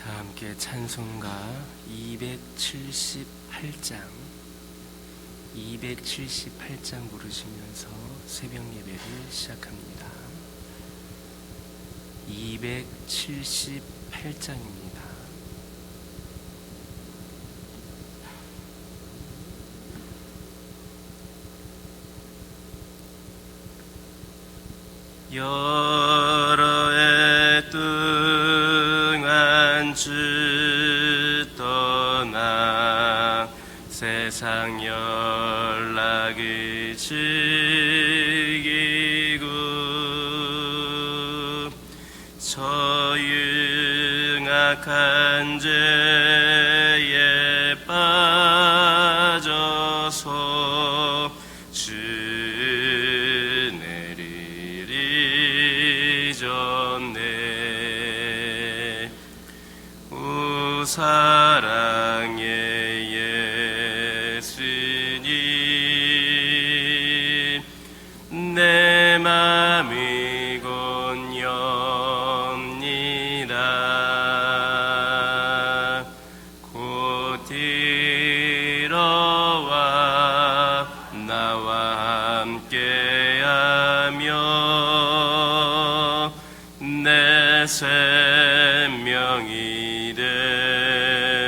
다 함께 찬송가 278장 부르시면서 새벽 예배를 시작합니다. 278장입니다. 여러 해 동안 주 떠나 세상 연락을 즐기고 저 흉악한 죄에 빠져서 주 잊었네. 오 사랑의 예수님, 내 맘이 곧 엽니다. 곧 들어와 나와 함께하며 내 생명이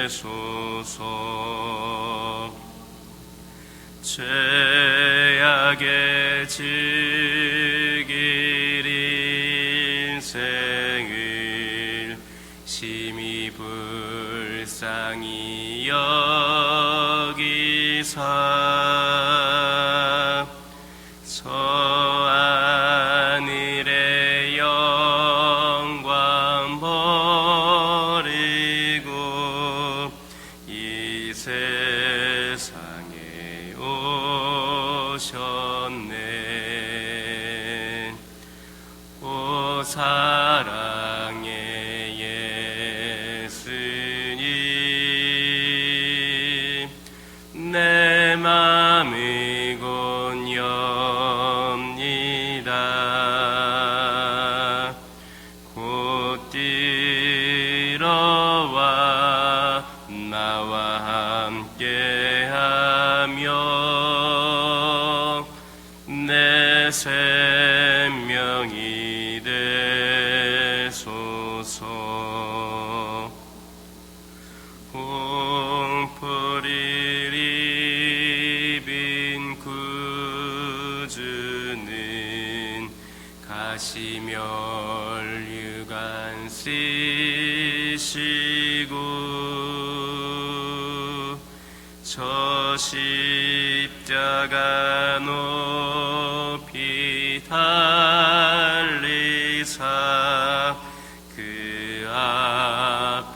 되소서. 죄악의 즐길 인생을 심히 불쌍히 여기사 저 하늘의 영광 버리고 이 세상에 오셨네. 오 사랑의 예수님, 내 맘이 곧 엽니다. 곧 들어와 나와 함께하며 내 생명이 되소서. 공포를 입은 구주는 가시면류관 쓰시고 저 십자가 높이 달리사 그 아픔을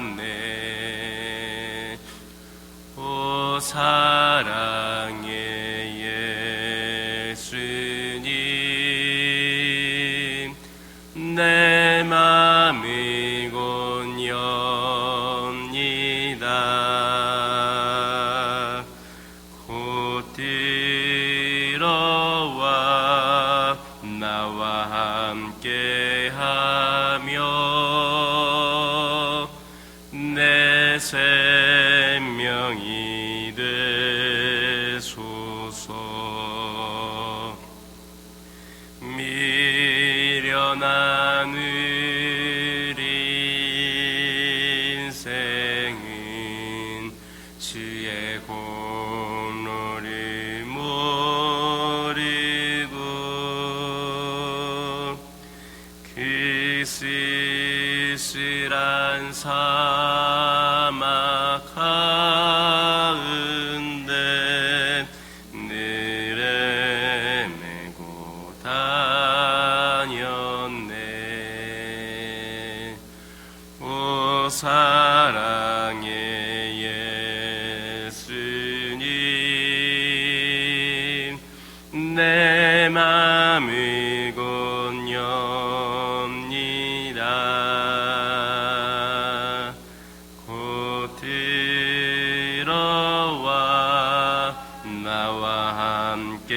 참았네. 오 사랑의 예수님, 내 맘이 곧 엽니다. 곧 들어와 나와 함께하며 내 생명이 되소서. 미련한 우리 인생은 주의 공로를 모르고 그 쓸쓸한 사막 가운데 늘 헤매고 다녔네. 오 사랑의 예수님, 내 맘이 곧 엽니다. 곧 들어와 나와 함께하며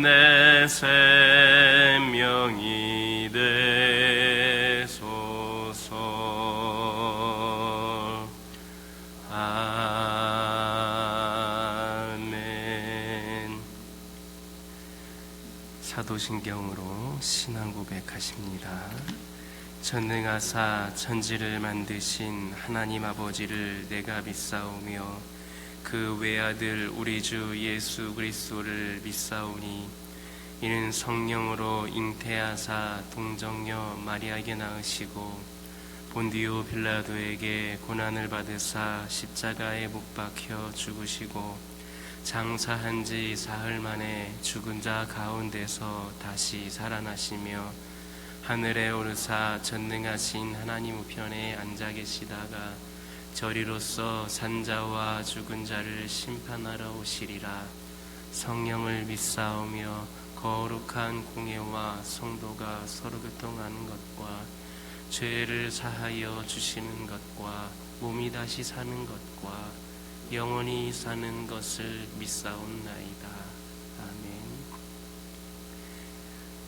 내 내 생명이 되소서. 아멘. 사도신경으로 신앙 고백하십니다. 전능하사 천지를 만드신 하나님 아버지를 내가 믿사오며 그 외아들 우리 주 예수 그리스도를 믿사오니 이는 성령으로 잉태하사 동정녀 마리아에게 낳으시고 본디오 빌라도에게 고난을 받으사 십자가에 못 박혀 죽으시고 장사한 지 사흘 만에 죽은 자 가운데서 다시 살아나시며 하늘에 오르사 전능하신 하나님 우편에 앉아 계시다가 저리로서 산자와 죽은 자를 심판하러 오시리라. 성령을 믿사오며 거룩한 공예와 성도가 서로 교통하는 것과 죄를 사하여 주시는 것과 몸이 다시 사는 것과 영원히 사는 것을 믿사옵나이다. 아멘.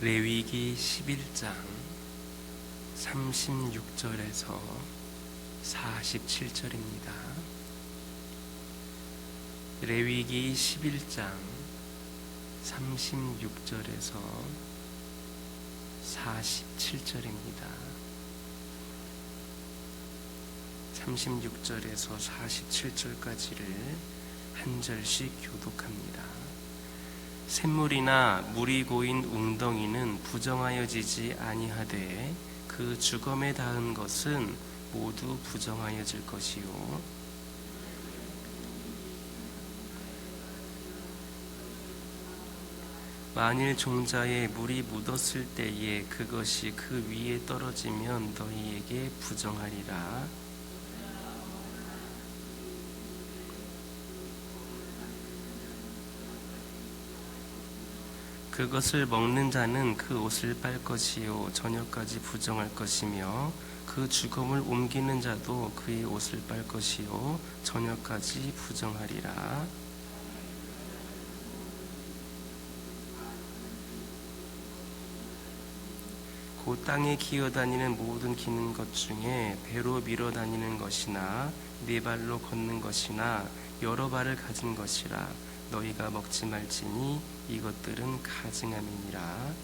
레위기 11장 36절에서 47절입니다. 레위기 11장 36절에서 47절입니다. 36절에서 47절까지를 한 절씩 교독합니다. 샘물이나 물이 고인 웅덩이는 부정하여지지 아니하되 그 주검에 닿은 것은 모두 부정하여질 것이요 만일 종자에 물이 묻었을 때에 그것이 그 위에 떨어지면 너희에게 부정하리라. 그것을 먹는 자는 그 옷을 빨 것이요 저녁까지 부정할 것이며 그 주검을 옮기는 자도 그의 옷을 빨 것이요 저녁까지 부정하리라. 그 땅에 기어다니는 모든 기는 것 중에 배로 밀어 다니는 것이나 네 발로 걷는 것이나 여러 발을 가진 것이라 너희가 먹지 말지니 이것들은 가증함이니라.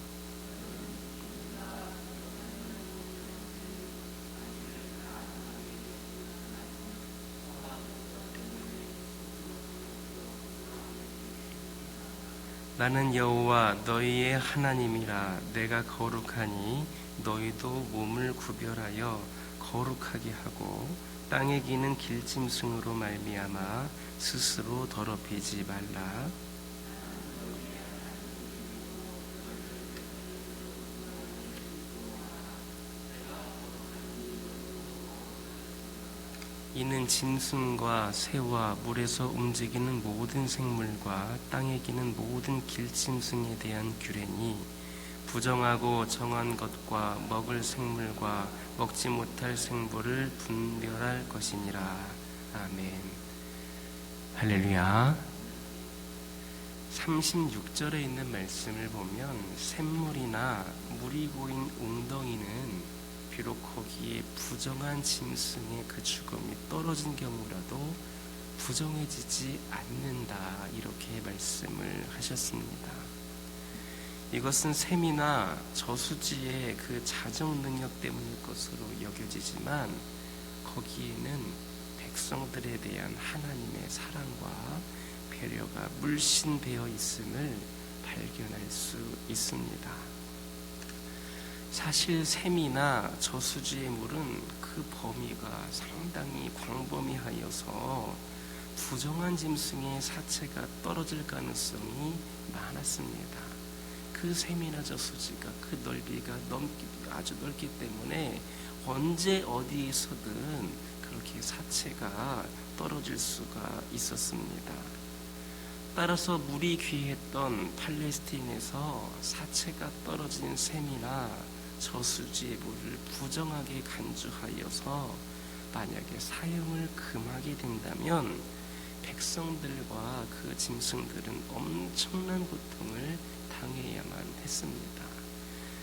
나는 여호와 너희의 하나님이라. 내가 거룩하니 너희도 몸을 구별하여 거룩하게 하고 땅에 기는 길짐승으로 말미암아 스스로 더럽히지 말라. 이는 짐승과 새와 물에서 움직이는 모든 생물과 땅에 기는 모든 길짐승에 대한 규례니 부정하고 정한 것과 먹을 생물과 먹지 못할 생물을 분별할 것이니라. 아멘. 할렐루야. 36절에 있는 말씀을 보면 샘물이나 물이 고인 웅덩이는 비록 거기에 부정한 짐승의 그 죽음이 떨어진 경우라도 부정해지지 않는다, 이렇게 말씀을 하셨습니다. 이것은 셈이나 저수지의 그 자정 능력 때문일 것으로 여겨지지만 거기에는 백성들에 대한 하나님의 사랑과 배려가 물씬 배어 있음을 발견할 수 있습니다. 사실 샘이나 저수지의 물은 그 범위가 상당히 광범위하여서 부정한 짐승의 사체가 떨어질 가능성이 많았습니다. 그 샘이나 저수지가 그 넓이가 아주 넓기 때문에 언제 어디에서든 그렇게 사체가 떨어질 수가 있었습니다. 따라서 물이 귀했던 팔레스틴에서 사체가 떨어진 샘이나 저수지의 물을 부정하게 간주하여서 만약에 사용을 금하게 된다면 백성들과 그 짐승들은 엄청난 고통을 당해야만 했습니다.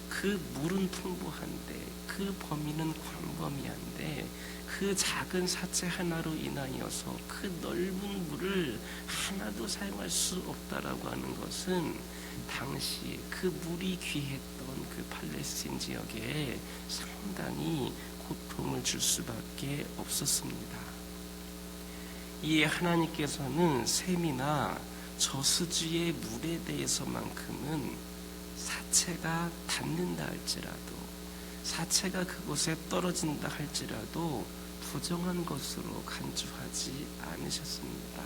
그 물은 풍부한데, 그 범위는 광범위한데, 그 작은 사체 하나로 인하여서 그 넓은 물을 하나도 사용할 수 없다라고 하는 것은 당시 그 물이 귀했던 그 팔레스틴 지역에 상당히 고통을 줄 수밖에 없었습니다. 이에 하나님께서는 셈이나 저수지의 물에 대해서만큼은 사체가 닿는다 할지라도, 사체가 그곳에 떨어진다 할지라도 부정한 것으로 간주하지 않으셨습니다.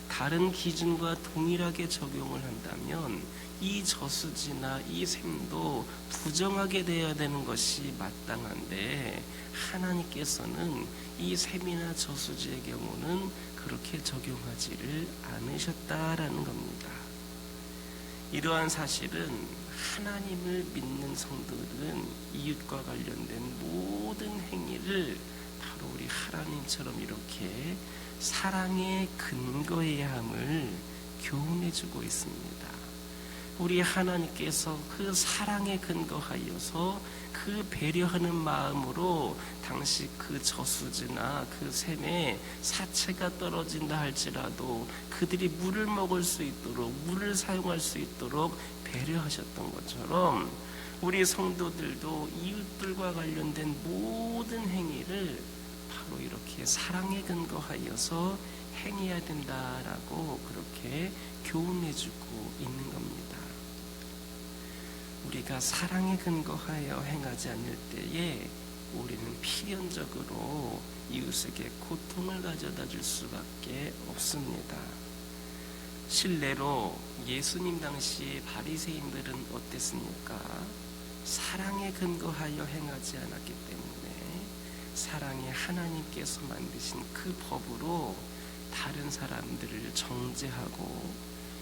다른 기준과 동일하게 적용을 한다면 이 저수지나 이 샘도 부정하게 되어야 되는 것이 마땅한데, 하나님께서는 이 샘이나 저수지의 경우는 그렇게 적용하지를 않으셨다라는 겁니다. 이러한 사실은 하나님을 믿는 성도들은 이웃과 관련된 모든 행위를 바로 우리 하나님처럼 이렇게 사랑에 근거해야 함을 교훈해주고 있습니다. 우리 하나님께서 그 사랑에 근거하여서 그 배려하는 마음으로 당시 그 저수지나 그 샘에 사체가 떨어진다 할지라도 그들이 물을 먹을 수 있도록, 물을 사용할 수 있도록 배려하셨던 것처럼 우리 성도들도 이웃들과 관련된 모든 행위를 바로 이렇게 사랑에 근거하여서 행해야 된다라고 그렇게 교훈해주고 있는 겁니다. 우리가 사랑에 근거하여 행하지 않을 때에 우리는 필연적으로 이웃에게 고통을 가져다 줄 수밖에 없습니다. 실례로 예수님 당시의 바리새인들은 어땠습니까? 사랑에 근거하여 행하지 않았기 때문에 사랑의 하나님께서 만드신 그 법으로 다른 사람들을 정죄하고,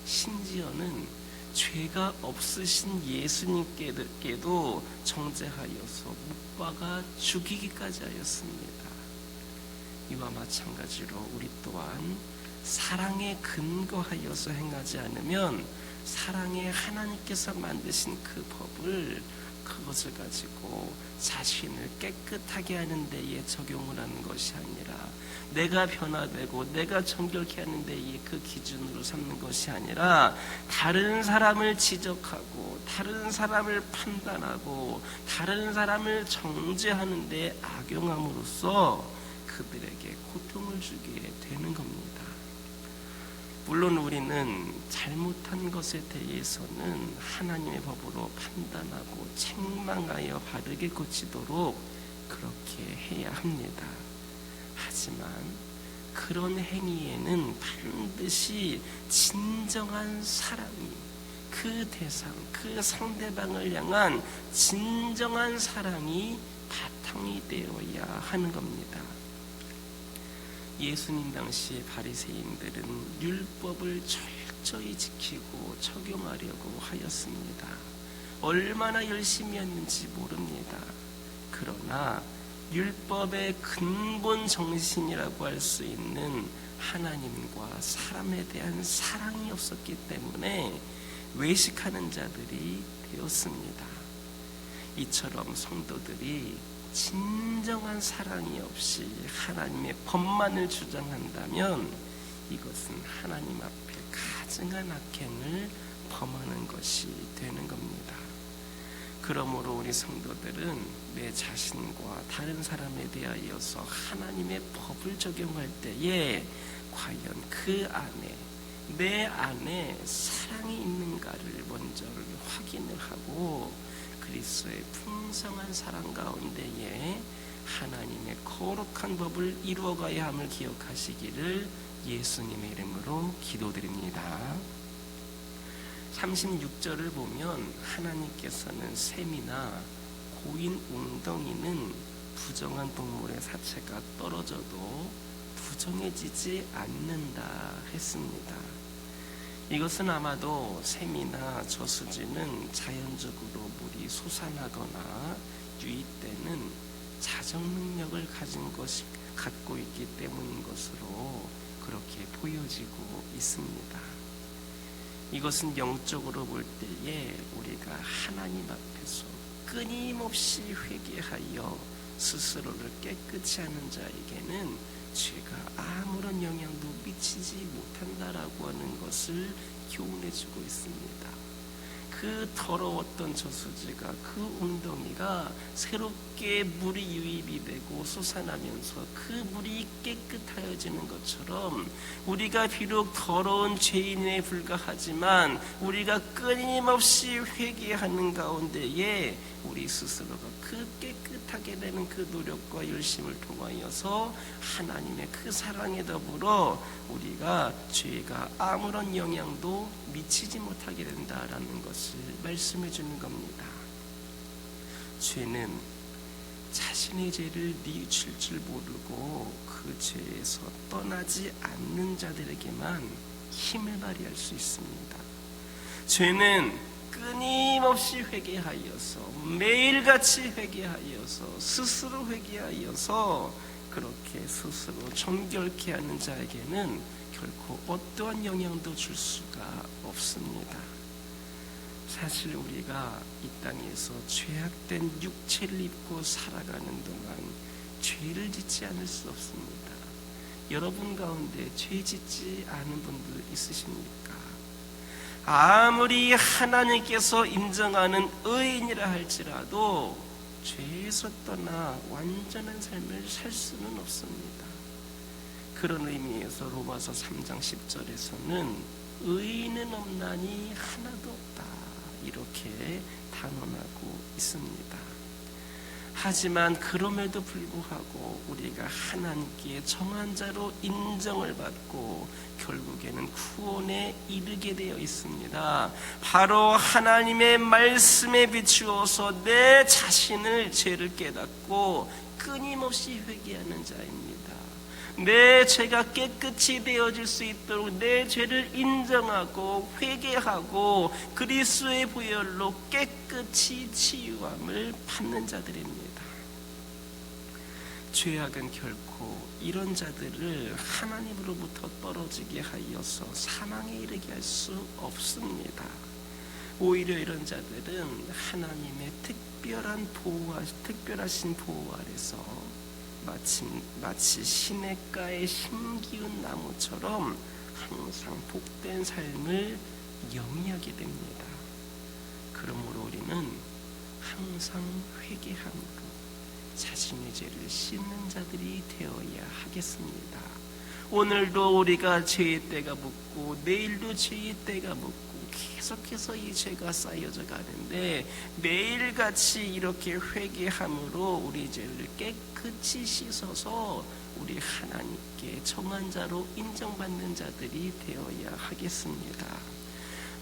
심지어는 죄가 없으신 예수님께도 정죄하여서 못 박아 죽이기까지 하였습니다. 이와 마찬가지로 우리 또한 사랑에 근거하여서 행하지 않으면 사랑의 하나님께서 만드신 그 법을, 그것을 가지고 자신을 깨끗하게 하는 데에 적용을 하는 것이 아니라, 내가 변화되고 내가 정결케 하는 데에 그 기준으로 삼는 것이 아니라 다른 사람을 지적하고 다른 사람을 판단하고 다른 사람을 정죄하는 데 악용함으로써 그들에게 고통을 주게 되는 겁니다. 물론 우리는 잘못한 것에 대해서는 하나님의 법으로 판단하고 책망하여 바르게 고치도록 그렇게 해야 합니다. 하지만 그런 행위에는 반드시 진정한 사랑이, 그 대상, 그 상대방을 향한 진정한 사랑이 바탕이 되어야 하는 겁니다. 예수님 당시의 바리새인들은 율법을 철저히 지키고 적용하려고 하였습니다. 얼마나 열심히 했는지 모릅니다. 그러나 율법의 근본 정신이라고 할 수 있는 하나님과 사람에 대한 사랑이 없었기 때문에 외식하는 자들이 되었습니다. 이처럼 성도들이 진정한 사랑이 없이 하나님의 법만을 주장한다면 이것은 하나님 앞에 가증한 악행을 범하는 것이 되는 겁니다. 그러므로 우리 성도들은 내 자신과 다른 사람에 대하여서 하나님의 법을 적용할 때에 과연 그 안에, 내 안에 사랑이 있는가를 먼저 확인을 하고 그리스도의 풍성한 사랑 가운데에 하나님의 거룩한 법을 이루어가야 함을 기억하시기를 예수님의 이름으로 기도드립니다. 36절을 보면 하나님께서는 샘이나 고인 웅덩이는 부정한 동물의 사체가 떨어져도 부정해지지 않는다 했습니다. 이것은 아마도 샘이나 저수지는 자연적으로 물이 솟아나거나 유입되는 자정 능력을 갖고 있기 때문인 것으로 그렇게 보여지고 있습니다. 이것은 영적으로 볼 때에 우리가 하나님 앞에서 끊임없이 회개하여 스스로를 깨끗이 하는 자에게는 죄가 아무런 영향도 미치지 못한다라고 하는 것을 교훈해주고 있습니다. 그 더러웠던 저수지가, 그 웅덩이가 새롭게 물이 유입이 되고 솟아나면서 그 물이 깨끗하여지는 것처럼, 우리가 비록 더러운 죄인에 불과하지만 우리가 끊임없이 회개하는 가운데에 우리 스스로가 그 깨끗하게 되는 그 노력과 열심을 통하여서 하나님의 그 사랑에 더불어 우리가 죄가 아무런 영향도 미치지 못하게 된다라는 것을 말씀해 주는 겁니다. 죄는 자신의 죄를 뉘우칠 줄 모르고 그 죄에서 떠나지 않는 자들에게만 힘을 발휘할 수 있습니다. 죄는 끊임없이 회개하여서, 매일같이 회개하여서, 스스로 회개하여서 그렇게 스스로 정결케 하는 자에게는 결코 어떠한 영향도 줄 수가 없습니다. 사실 우리가 이 땅에서 죄악된 육체를 입고 살아가는 동안 죄를 짓지 않을 수 없습니다. 여러분 가운데 죄 짓지 않은 분들 있으십니까? 아무리 하나님께서 인정하는 의인이라 할지라도 죄에서 떠나 완전한 삶을 살 수는 없습니다. 그런 의미에서 로마서 3장 10절에서는 의인은 없나니 하나도 없다, 이렇게 단언하고 있습니다. 하지만 그럼에도 불구하고 우리가 하나님께 정한 자로 인정을 받고 결국에는 구원에 이르게 되어 있습니다. 바로 하나님의 말씀에 비추어서 내 자신을 죄를 깨닫고 끊임없이 회개하는 자입니다. 내 죄가 깨끗이 되어질 수 있도록 내 죄를 인정하고 회개하고 그리스도의 보혈로 깨끗이 치유함을 받는 자들입니다. 죄악은 결코 이런 자들을 하나님으로부터 떨어지게 하여서 사망에 이르게 할 수 없습니다. 오히려 이런 자들은 하나님의 특별하신 보호 아래서 마치 시냇가의 힘기운 나무처럼 항상 복된 삶을 영위하게 됩니다. 그러므로 우리는 항상 회개함으로 자신의 죄를 씻는 자들이 되어야 하겠습니다. 오늘도 우리가 죄의 때가 묻고 내일도 죄의 때가 묻고 계속해서 이 죄가 쌓여져 가는데, 매일같이 이렇게 회개함으로 우리 죄를 깨끗이 씻어서 우리 하나님께 정한 자로 인정받는 자들이 되어야 하겠습니다.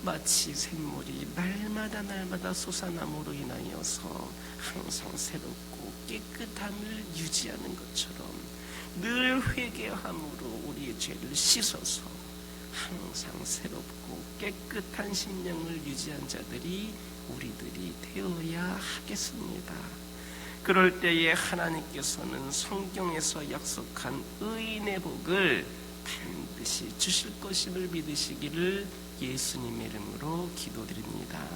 마치 샘물이 날마다 솟아남으로 인하여서 항상 새롭고 깨끗함을 유지하는 것처럼 늘 회개함으로 우리의 죄를 씻어서 항상 새롭고 깨끗한 심령을 유지한 자들이 우리들이 되어야 하겠습니다. 그럴 때에 하나님께서는 성경에서 약속한 의인의 복을 반드시 주실 것임을 믿으시기를 예수님의 이름으로 기도드립니다.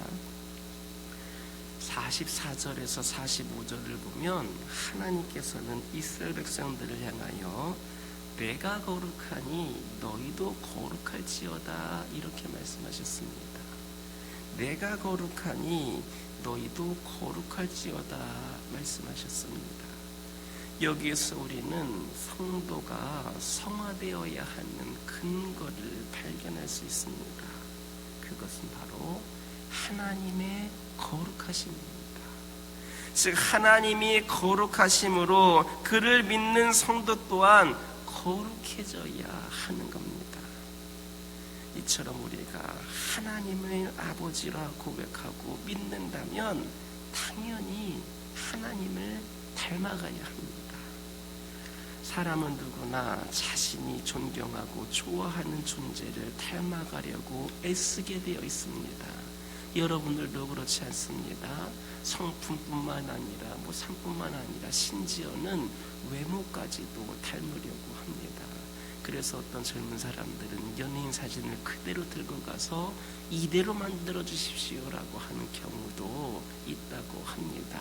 44절에서 45절을 보면 하나님께서는 이스라엘 백성들을 향하여 내가 거룩하니 너희도 거룩할지어다, 이렇게 말씀하셨습니다. 내가 거룩하니 너희도 거룩할지어다 말씀하셨습니다. 여기에서 우리는 성도가 성화되어야 하는 근거를 발견할 수 있습니다. 그것은 바로 하나님의 거룩하심입니다. 즉 하나님이 거룩하심으로 그를 믿는 성도 또한 거룩해져야 하는 겁니다. 이처럼 우리가 하나님의 아버지라 고백하고 믿는다면 당연히 하나님을 닮아가야 합니다. 사람은 누구나 자신이 존경하고 좋아하는 존재를 닮아가려고 애쓰게 되어 있습니다. 여러분들도 그렇지 않습니다. 성품뿐만 아니라 삶뿐만 아니라 심지어는 외모까지도 닮으려고 합니다. 그래서 어떤 젊은 사람들은 연예인 사진을 그대로 들고 가서 이대로 만들어 주십시오라고 하는 경우도 있다고 합니다.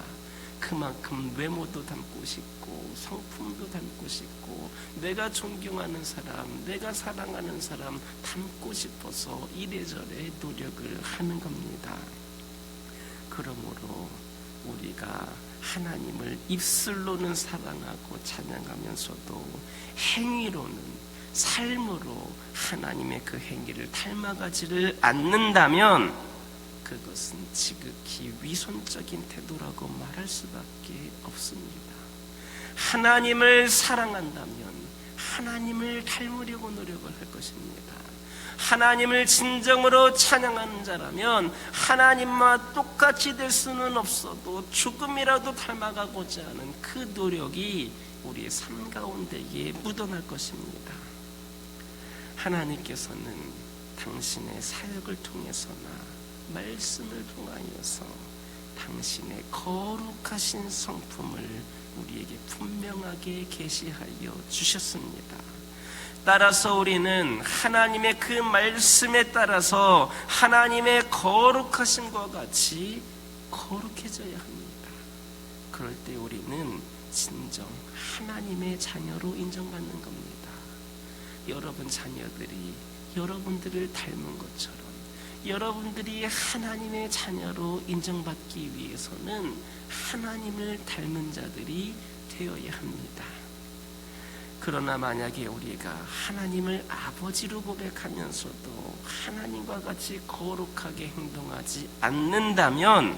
그만큼 외모도 담고 싶고 성품도 담고 싶고 내가 존경하는 사람, 내가 사랑하는 사람 담고 싶어서 이래저래 노력을 하는 겁니다. 그러므로 우리가 하나님을 입술로는 사랑하고 찬양하면서도 행위로는, 삶으로 하나님의 그 행위를 닮아가지를 않는다면 그것은 지극히 위선적인 태도라고 말할 수밖에 없습니다. 하나님을 사랑한다면 하나님을 닮으려고 노력을 할 것입니다. 하나님을 진정으로 찬양하는 자라면 하나님과 똑같이 될 수는 없어도 조금이라도 닮아가고자 하는 그 노력이 우리의 삶 가운데에 묻어날 것입니다. 하나님께서는 당신의 사역을 통해서나 말씀을 통하여서 당신의 거룩하신 성품을 우리에게 분명하게 계시하여 주셨습니다. 따라서 우리는 하나님의 그 말씀에 따라서 하나님의 거룩하심과 같이 거룩해져야 합니다. 그럴 때 우리는 진정 하나님의 자녀로 인정받는 겁니다. 여러분 자녀들이 여러분들을 닮은 것처럼 여러분들이 하나님의 자녀로 인정받기 위해서는 하나님을 닮은 자들이 되어야 합니다. 그러나 만약에 우리가 하나님을 아버지로 고백하면서도 하나님과 같이 거룩하게 행동하지 않는다면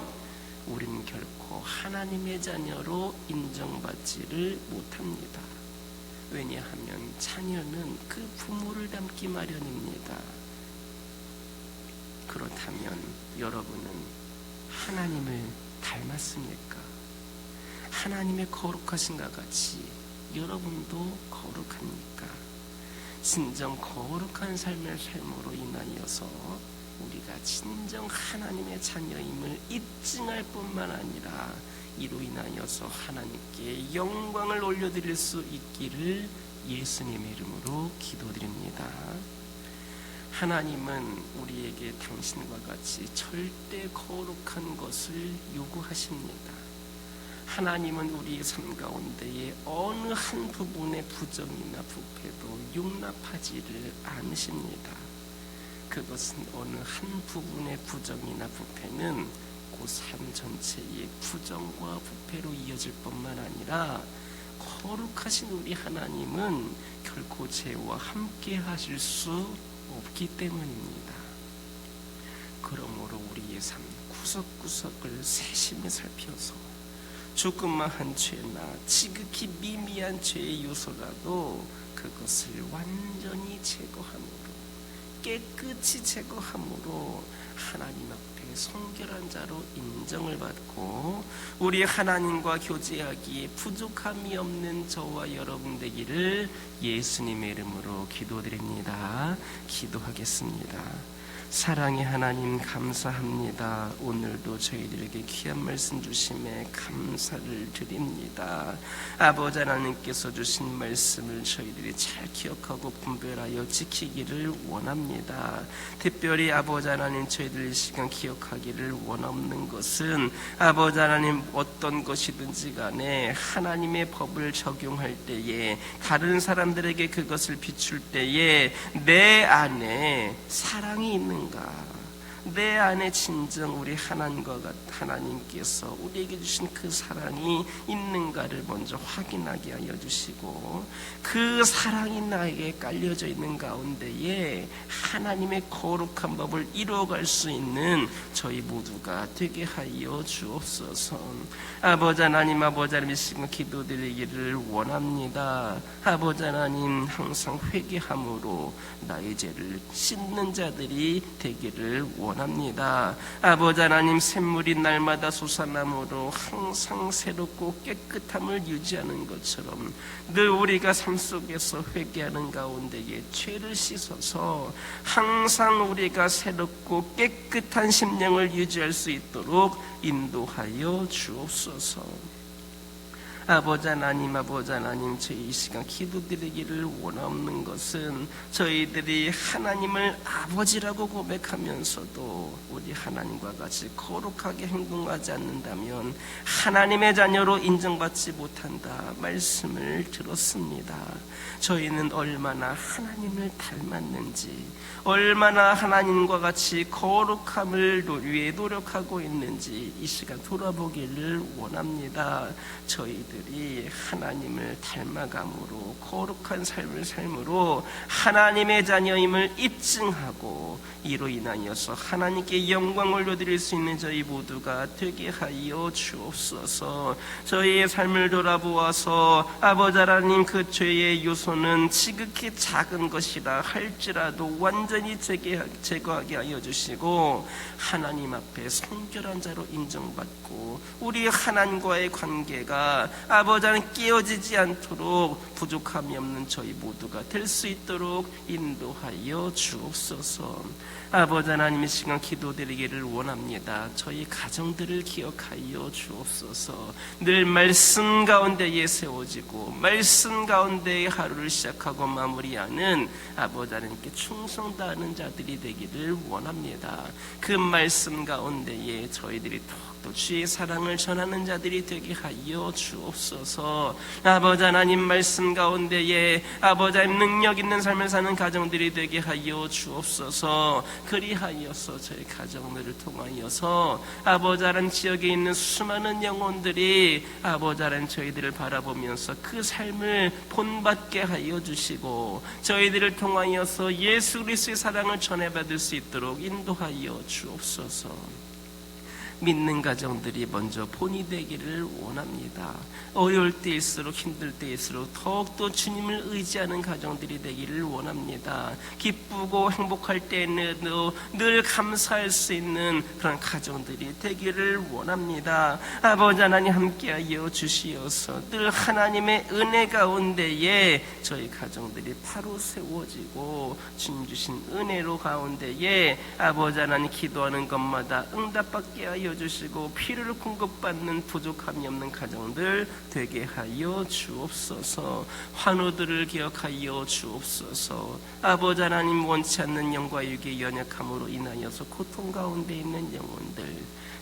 우리는 결코 하나님의 자녀로 인정받지를 못합니다. 왜냐하면 자녀는 그 부모를 닮기 마련입니다. 그렇다면 여러분은 하나님을 닮았습니까? 하나님의 거룩하신가 같이 여러분도 거룩합니까? 진정 거룩한 삶을 삶으로 인하여서 우리가 진정 하나님의 자녀임을 입증할 뿐만 아니라 이로 인하여서 하나님께 영광을 올려드릴 수 있기를 예수님의 이름으로 기도드립니다. 하나님은 우리에게 당신과 같이 절대 거룩한 것을 요구하십니다. 하나님은 우리의 삶 가운데에 어느 한 부분의 부정이나 부패도 용납하지를 않으십니다. 그것은 어느 한 부분의 부정이나 부패는 그 삶 전체의 부정과 부패로 이어질 뿐만 아니라 거룩하신 우리 하나님은 결코 죄와 함께 하실 수 없기 때문입니다. 그러므로 우리의 삶 구석구석을 세심히 살펴서 조그마한 죄나 지극히 미미한 죄의 요소라도 그것을 완전히 제거함으로, 깨끗이 제거함으로 하나님 앞에 성결한 자로 인정을 받고 우리 하나님과 교제하기에 부족함이 없는 저와 여러분 되기를 예수님의 이름으로 기도드립니다. 기도하겠습니다. 사랑의 하나님 감사합니다. 오늘도 저희들에게 귀한 말씀 주심에 감사를 드립니다. 아버지 하나님께서 주신 말씀을 저희들이 잘 기억하고 분별하여 지키기를 원합니다. 특별히 아버지 하나님 저희들 이 시간 기억하기를 원하는 것은 아버지 하나님 어떤 것이든지 간에 하나님의 법을 적용할 때에 다른 사람들에게 그것을 비출 때에 내 안에 사랑이 있는 내 안에 진정 우리 하나님께서 우리에게 주신 그 사랑이 있는가를 먼저 확인하게 하여 주시고 그 사랑이 나에게 깔려져 있는 가운데에 하나님의 거룩한 법을 이루어갈 수 있는 저희 모두가 되게 하여 주옵소서. 아버지 하나님 이 시간 기도드리기를 원합니다. 아버지 하나님 항상 회개함으로 나의 죄를 씻는 자들이 되기를 원합니다. 아버지 하나님 샘물이 날마다 솟아남으로 항상 새롭고 깨끗함을 유지하는 것처럼 늘 우리가 삶 속에서 회개하는 가운데에 죄를 씻어서 항상 우리가 새롭고 깨끗한 심령을 유지할 수 있도록 인도하여 주옵소서. 아버지 하나님, 저희 이 시간 기도드리기를 원하는 것은 저희들이 하나님을 아버지라고 고백하면서도 우리 하나님과 같이 거룩하게 행동하지 않는다면 하나님의 자녀로 인정받지 못한다 말씀을 들었습니다. 저희는 얼마나 하나님을 닮았는지, 얼마나 하나님과 같이 거룩함을 위해 노력하고 있는지 이 시간 돌아보기를 원합니다. 저희들이 하나님을 닮아감으로 거룩한 삶을 삶으로 하나님의 자녀임을 입증하고 이로 인하여서 하나님께 영광을 올려드릴 수 있는 저희 모두가 되게 하여 주옵소서. 저희의 삶을 돌아보아서 아버지 하나님, 그 죄의 요소는 지극히 작은 것이라 할지라도 완전히 제거하게 하여 주시고 하나님 앞에 성결한 자로 인정받고 우리 하나님과의 관계가 아버지 하나님 깨어지지 않도록 부족함이 없는 저희 모두가 될 수 있도록 인도하여 주옵소서. 아버지 하나님, 이 시간 기도드리기를 원합니다. 저희 가정들을 기억하여 주옵소서. 늘 말씀 가운데에 세워지고 말씀 가운데에 하루를 시작하고 마무리하는 아버지 하나님께 충성 다하는 자들이 되기를 원합니다. 그 말씀 가운데에 저희들이 또 주의 사랑을 전하는 자들이 되게 하여 주옵소서. 아버지 하나님, 말씀 가운데에 아버지 하나님 능력 있는 삶을 사는 가정들이 되게 하여 주옵소서. 그리하여서 저희 가정들을 통하여서 아버지 하나님 지역에 있는 수많은 영혼들이 아버지 하나님 저희들을 바라보면서 그 삶을 본받게 하여 주시고 저희들을 통하여서 예수 그리스도의 사랑을 전해받을 수 있도록 인도하여 주옵소서. 믿는 가정들이 먼저 본이 되기를 원합니다. 어려울 때일수록 힘들 때일수록 더욱더 주님을 의지하는 가정들이 되기를 원합니다. 기쁘고 행복할 때에도 늘 감사할 수 있는 그런 가정들이 되기를 원합니다. 아버지 하나님, 함께하여 주시어서 늘 하나님의 은혜 가운데에 저희 가정들이 바로 세워지고 주님 주신 은혜로 가운데에 아버지 하나님 기도하는 것마다 응답받게 하여 주시고 필요를 공급받는 부족함이 없는 가정들 되게 하여 주옵소서. 환우들을 기억하여 주옵소서. 아버지 하나님, 원치 않는 영과 육의 연약함으로 인하여서 고통 가운데 있는 영혼들,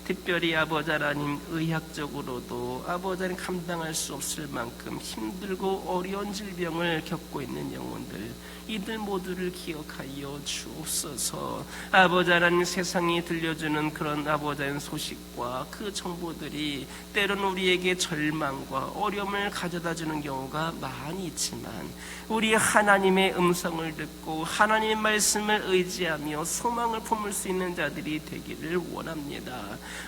특별히 아버지 하나님 의학적으로도 아버지 하나님 감당할 수 없을 만큼 힘들고 어려운 질병을 겪고 있는 영혼들, 이들 모두를 기억하여 주옵소서. 아버지 하나님, 세상이 들려주는 그런 아버지 하나님 소식과 그 정보들이 때론 우리에게 절망과 어려움을 가져다주는 경우가 많이 있지만 우리 하나님의 음성을 듣고 하나님의 말씀을 의지하며 소망을 품을 수 있는 자들이 되기를 원합니다.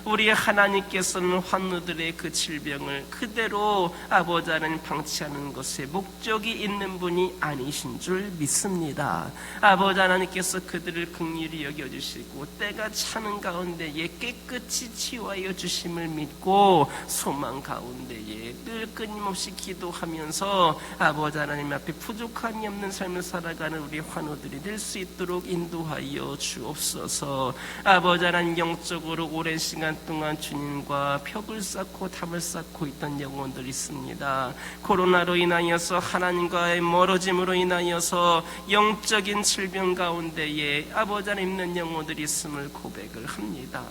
우리 하나님께서는 환우들의 그 질병을 그대로 아버지 하나님 방치하는 것에 목적이 있는 분이 아니신 줄 믿습니다. 아버지 하나님께서 그들을 긍휼히 여겨주시고 때가 차는 가운데에 깨끗이 치유하여 주심을 믿고 소망 가운데에 늘 끊임없이 기도하면서 아버지 하나님 앞에 부족함이 없는 삶을 살아가는 우리 환우들이 될 수 있도록 인도하여 주옵소서. 아버지 하나님, 영적으로 오랜 시간 동안 주님과 벽을 쌓고 담을 쌓고 있던 영혼들이 있습니다. 코로나로 인하여서 하나님과의 멀어짐으로 인하여서 영적인 질병 가운데에 아버지 하나님 있는 영혼들이 있음을 고백을 합니다.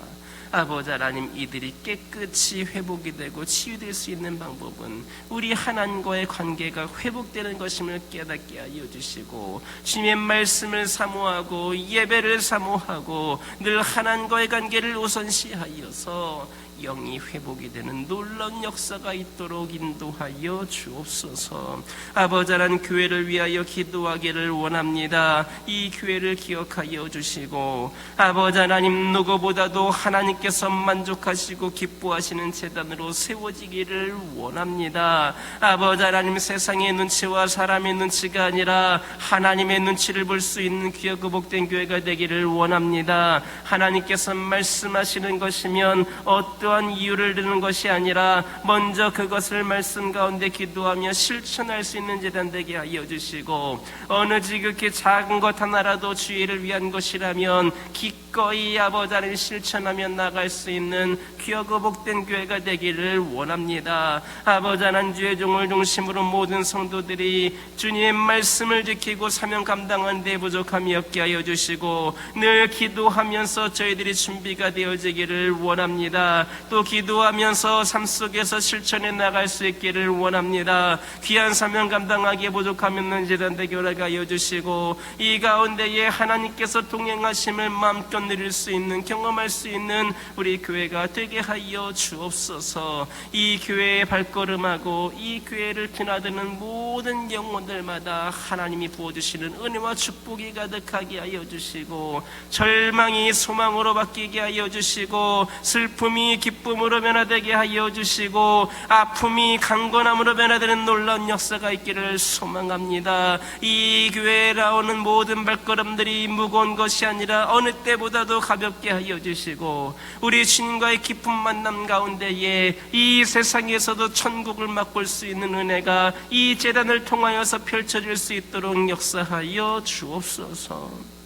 아버지 하나님, 이들이 깨끗이 회복이 되고 치유될 수 있는 방법은 우리 하나님과의 관계가 회복되는 것임을 깨닫게 하여 주시고 주님의 말씀을 사모하고 예배를 사모하고 늘 하나님과의 관계를 우선시하여서 영이 회복이 되는 놀라운 역사가 있도록 인도하여 주옵소서. 아버지 하나님, 교회를 위하여 기도하기를 원합니다. 이 교회를 기억하여 주시고 아버지 하나님, 누구보다도 하나님께서 만족하시고 기뻐하시는 제단으로 세워지기를 원합니다. 아버지 하나님, 세상의 눈치와 사람의 눈치가 아니라 하나님의 눈치를 볼 수 있는 귀하고 복된 교회가 되기를 원합니다. 하나님께서 말씀하시는 것이면 어떤 어떠한 이유를 드는 것이 아니라 먼저 그것을 말씀 가운데 기도하며 실천할 수 있는 제단 되게 하여 주시고, 어느 지극히 작은 것 하나라도 주의를 위한 것이라면 기꺼이 아버지 하나님 실천하며 나갈 수 있는 귀하고 복된 교회가 되기를 원합니다. 아버지 하나님, 주의 종을 중심으로 모든 성도들이 주님의 말씀을 지키고 사명 감당하는 데 부족함이 없게 하여 주시고, 늘 기도하면서 저희들이 준비가 되어지기를 원합니다. 또 기도하면서 삶 속에서 실천해 나갈 수 있기를 원합니다. 귀한 사명 감당하기에 부족함이 없는 제단 되게 하여 주시고, 이 가운데에 하나님께서 동행하심을 마음껏 누릴 수 있는, 경험할 수 있는 우리 교회가 되게 하여 주옵소서. 이 교회의 발걸음하고 이 교회를 드나드는 모든 영혼들마다 하나님이 부어주시는 은혜와 축복이 가득하게 하여 주시고, 절망이 소망으로 바뀌게 하여 주시고, 슬픔이 기쁨으로 변화되게 하여 주시고, 아픔이 강건함으로 변화되는 놀라운 역사가 있기를 소망합니다. 이 교회에 나오는 모든 발걸음들이 무거운 것이 아니라 어느 때보다도 가볍게 하여 주시고, 우리 주님과의 깊은 만남 가운데에 이 세상에서도 천국을 맛볼 수 있는 은혜가 이 제단을 통하여서 펼쳐질 수 있도록 역사하여 주옵소서.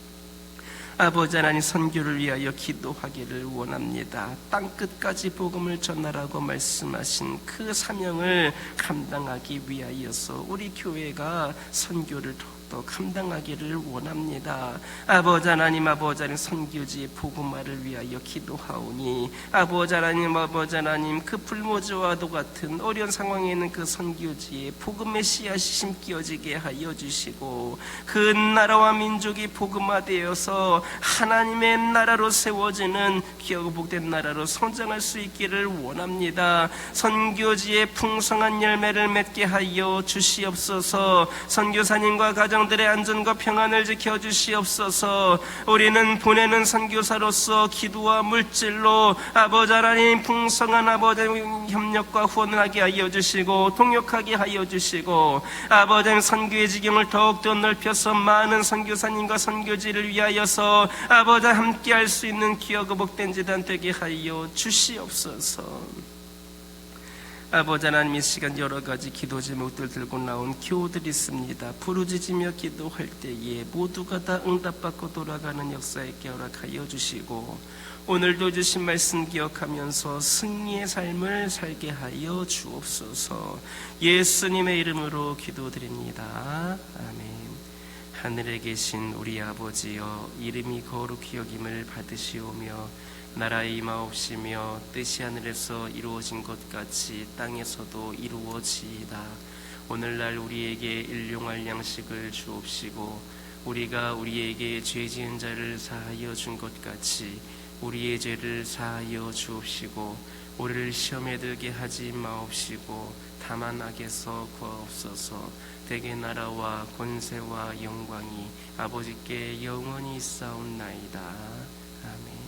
아버지 하나님, 선교를 위하여 기도하기를 원합니다. 땅끝까지 복음을 전하라고 말씀하신 그 사명을 감당하기 위하여서 우리 교회가 선교를 더 감당하기를 원합니다. 아버지 하나님, 선교지의 복음화를 위하여 기도하오니, 아버지 하나님, 그 불모지와도 같은 어려운 상황에 있는 그 선교지에 복음의 씨앗이 심겨지게 하여 주시고, 그 나라와 민족이 복음화되어서 하나님의 나라로 세워지는 귀하고 복된 나라로 성장할 수 있기를 원합니다. 선교지에 풍성한 열매를 맺게 하여 주시옵소서. 선교사님과 가정들의 안전과 평안을 지켜주시옵소서. 우리는 보내는 선교사로서 기도와 물질로 아버지 하나님 풍성한 아버지 협력과 후원을 하게 하여 주시고, 동역하게 하여 주시고, 아버지 하나님 선교의 지경을 더욱더 넓혀서 많은 선교사님과 선교지를 위하여서 아버지 함께 할 수 있는 귀하고 복된 제단 되게 하여 주시옵소서. 아버지 하나님, 이 시간 여러 가지 기도 제목들 들고 나온 교우들이 있습니다. 부르짖으며 기도할 때에 모두가 다 응답받고 돌아가는 역사 있게 허락하여 주시고, 오늘도 주신 말씀 기억하면서 승리의 삶을 살게 하여 주옵소서. 예수님의 이름으로 기도드립니다. 아멘. 하늘에 계신 우리 아버지여, 이름이 거룩히 여김을 받으시오며 나라의 임하옵시며 뜻이 하늘에서 이루어진 것 같이 땅에서도 이루어지이다. 오늘날 우리에게 일용할 양식을 주옵시고, 우리가 우리에게 죄 지은 자를 사하여 준 것 같이 우리의 죄를 사하여 주옵시고, 우리를 시험에 들게 하지 마옵시고 다만 악에서 구하옵소서. 대개 나라와 권세와 영광이 아버지께 영원히 있사옵나이다. 아멘.